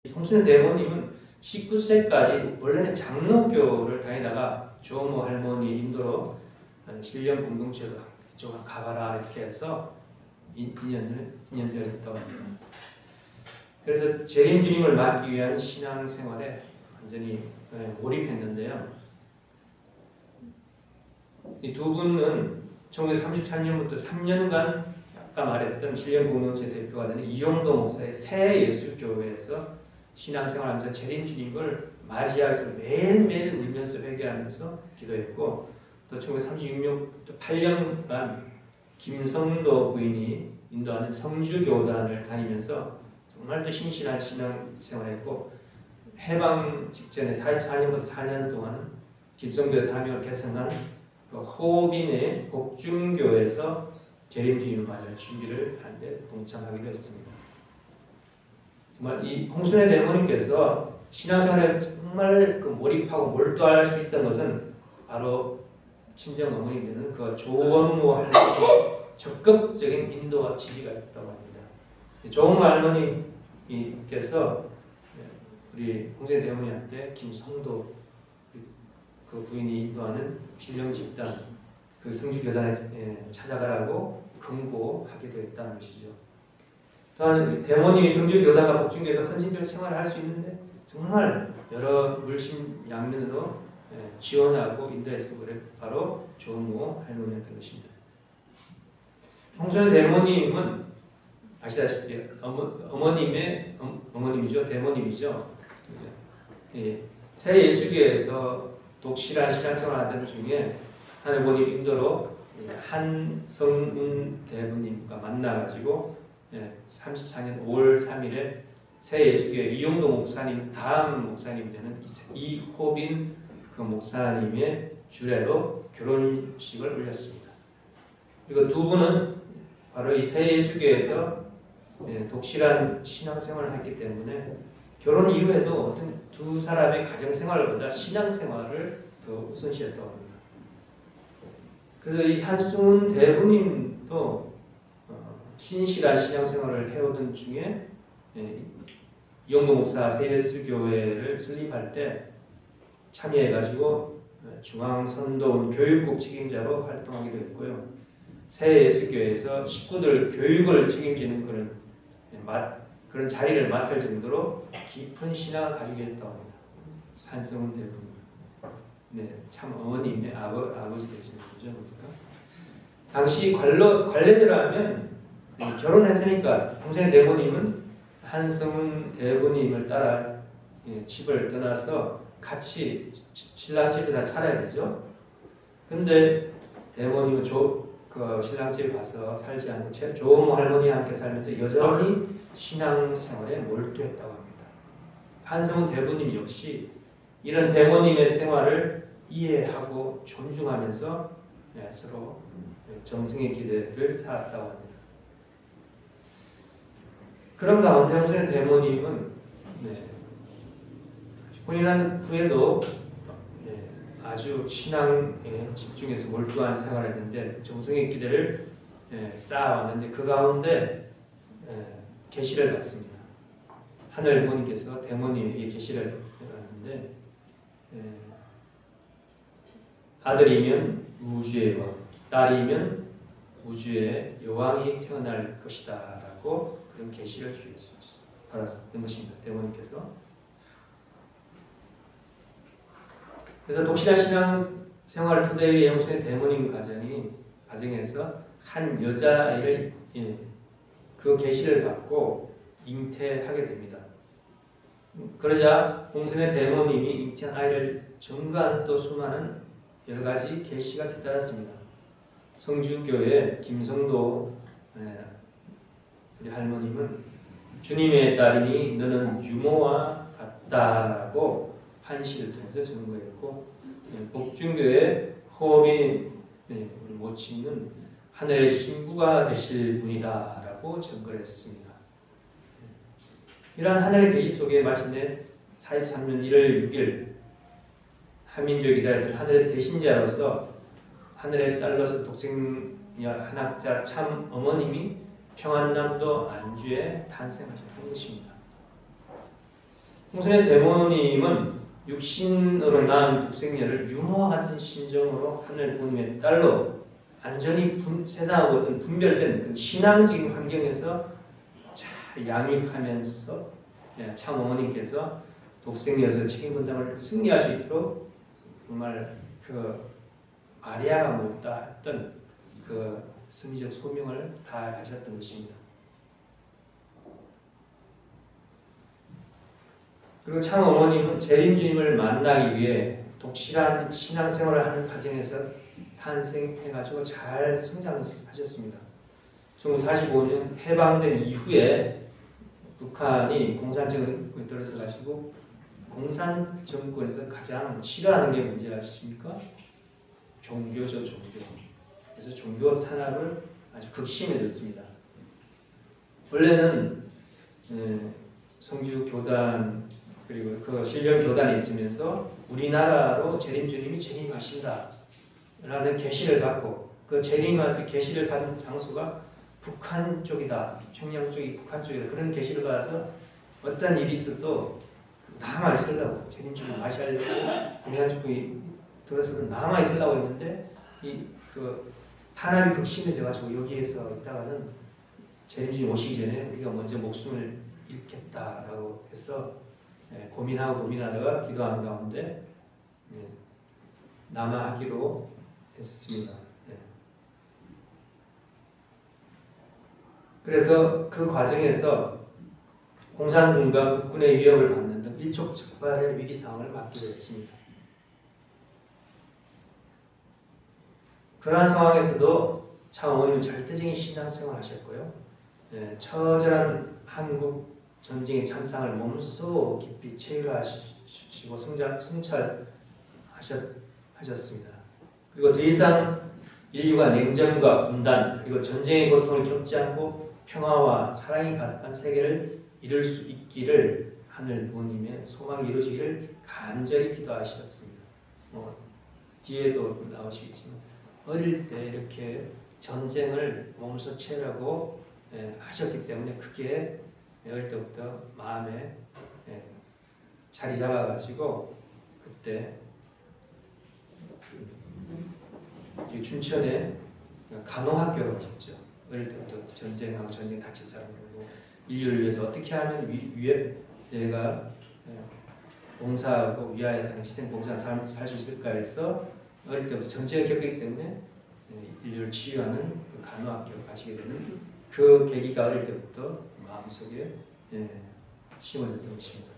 홍순현 대모님은 19세까지 원래는 장로교를 다니다가 조모 할머니 인도로 신령 공동체로 이쪽으로 가봐라 이렇게 해서 인연되었다고 합니다. 그래서 재림 주님을 맞기 위한 신앙생활에 완전히 몰입했는데요. 이 두 분은 1933년부터 3년간 아까 말했던 신령 공동체 대표가 되는 이용도 목사의 새 예수교회에서 신앙생활하면서 재림 주님을 맞이하기 위해서 매일매일 울면서 회개하면서 기도했고, 또 1936부터 8년간 김성도 부인이 인도하는 성주교단을 다니면서 정말 또 신실한 신앙생활했고, 해방 직전에 44년부터 4년 동안 김성도의 사명을 개성한 호빈의 복중교에서 재림 주님을 맞을 준비를 하는데 동참하기도 했습니다. 정말 이 홍순현 대모님께서 신앙생활에 정말 몰입하고 몰두할 수 있었던 것은 바로 친정 어머니께서는 그 조원모 할머니 적극적인 인도와 지지가 있었다고 합니다. 조원모 할머니께서 우리 홍순현 대모님한테 김성도 그 부인이 인도하는 신령 집단 그 성주 교단에 찾아가라고 권고하기도 했다는 것이죠. 또한 대모님이 성주 교단과 복중교에서 헌신적 생활을 할 수 있는데 정말 여러 물심양면으로 지원하고 인도해서 바로 조모 할머니였던 것입니다. 홍순현 대모님은 아시다시피 어머님이죠. 대모님이죠. 새 예수교에서 독실한 신앙생활을 하던 중에 하늘보님 인도로 한성운 대부님과 만나가지고 34년 5월 3일에 새 예수교회 이용도 목사님 다음 목사님 되는 이호빈 그 목사님의 주례로 결혼식을 올렸습니다. 그리고 두 분은 바로 이 새 예수교회에서 독실한 신앙생활을 했기 때문에 결혼 이후에도 어떤 두 사람의 가정생활보다 신앙생활을 더 우선시했다고 합니다. 그래서 이 한승훈 대부님도 신실한 신앙생활을 해오던 중에 이용도 목사 새예수교회를 설립할 때 참여해가지고 중앙선도원 교육국 책임자로 활동하기도 했고요. 새예수교회에서 식구들 교육을 책임지는 그런 자리를 맡을 정도로 깊은 신앙을 가지고 있다고 합니다. 한성훈 대부님. 참 어머님의 아버지 되시는 거죠. 그러니까. 당시 관례대로 하면 결혼했으니까 홍순현 대부님은 한성훈 대부님을 따라 집을 떠나서 같이 신랑 집에 다 살아야 되죠. 근데 대부님은 그 신랑 집에 가서 살지 않고 조모 할머니와 함께 살면서 여전히 신앙생활에 몰두했다고 합니다. 한성훈 대부님 역시 이런 대모님의 생활을 이해하고 존중하면서 서로 정성의 기대를 쌓았다고 합니다. 그런 가운데 홍순현 대모님은 혼인한 후에도 아주 신앙에 집중해서 몰두한 생활을 했는데 정성의 기대를 쌓아왔는데 그 가운데 계시를 받습니다. 하늘 부모님께서 대모님에게 계시를 받는데 아들이면 우주의 왕, 딸이면 우주의 여왕이 태어날 것이다 라고 그런 계시를 받았던 것입니다. 대모님께서. 그래서 독실한 신앙생활을 토대에 홍순현 대모님 가정에서 한 여자아이를 그 계시를 받고 잉태하게 됩니다. 그러자 홍순현 대모님이 잉태한 아이를 전가한 또 수많은 여러 가지 계시가 뒤따랐습니다. 성주교회 김성도 우리 할머님은 주님의 딸이니 너는 유모와 같다라고 판시를 통해서 증거했고, 복중교회 호빈 우리 모친은 하늘의 신부가 되실 분이다라고 증거를 했습니다. 이러한 하늘의 계시 속에 마침내 43년 1월 6일 한민족이 기다리던 하늘의 대신자로서 하늘의 딸로서 독생녀 한학자 참 어머님이 평안남도 안주에 탄생하셨던 것입니다. 홍순의 대모님은 육신으로 낳은 독생녀를 유모와 같은 심정으로 하늘 부모님의 딸로 안전히 세상하고 어떤 분별된 그 신앙적인 환경에서 잘 양육하면서 참 어머니께서 독생녀에서 책임 분담을 승리할 수 있도록 정말 그 마리아가 못다 했던 그 승리적 소명을 다하셨던 것입니다. 그리고 참 어머님은 재림주님을 만나기 위해 독실한 신앙생활을 하는 가정에서 탄생해가지고 잘 성장하셨습니다. 1945년 해방된 이후에 북한이 공산정권에 들어서가지고 공산정권에서 가장 싫어하는 게 뭔지 아십니까? 종교죠, 종교. 그래서 종교 탄압을 아주 극심해졌습니다. 원래는 성주 교단 그리고 그 신령 교단이 있으면서 우리나라로 재림주님이 재림하신다 라는 계시를 받고 그 재림하셔서 계시를 받은 장소가 북한 쪽이다, 평양 쪽이 북한 쪽이다 그런 계시를 받아서 어떤 일이 있어도 남아 있으려고 재림주님 맞이하려고 공산주권이 들어서도 남아 있으려고 했는데 그 탄압이 극심해져가지고 여기에서 있다가는 재림주님 오시기 전에 우리가 먼저 목숨을 잃겠다라고 해서 고민하다가 기도하는 가운데 남아하기로 했습니다. 그래서 그 과정에서 공산군과 국군의 위협을 받는 등 일촉즉발의 위기 상황을 맞기도 했습니다. 그러한 상황에서도 참 어머님은 절대적인 신앙생활을 하셨고요. 처절한 한국 전쟁의 참상을 몸소 깊이 체험하시고 성찰하셨습니다. 그리고 더 이상 인류가 냉전과 분단 그리고 전쟁의 고통을 겪지 않고 평화와 사랑이 가득한 세계를 이룰 수 있기를 하늘 부모님의 소망이 이루어지기를 간절히 기도하셨습니다. 뒤에도 나오시겠지만 어릴 때 이렇게 전쟁을 몸소 체험하고 하셨기 때문에 그게 어릴 때부터 마음에 자리 잡아가지고 그때 춘천에 간호학교로 가셨죠. 어릴 때부터 전쟁하고 전쟁 다친 사람들고 인류를 위해서 어떻게 하면 내가 봉사하고 위하에서 희생봉사를 살 수 있을까 해서 어릴 때부터 전쟁을 겪었기 때문에 인류를 치유하는 그 간호학교를 가시게 되는 그 계기가 어릴 때부터 마음속에 심어졌던 것입니다.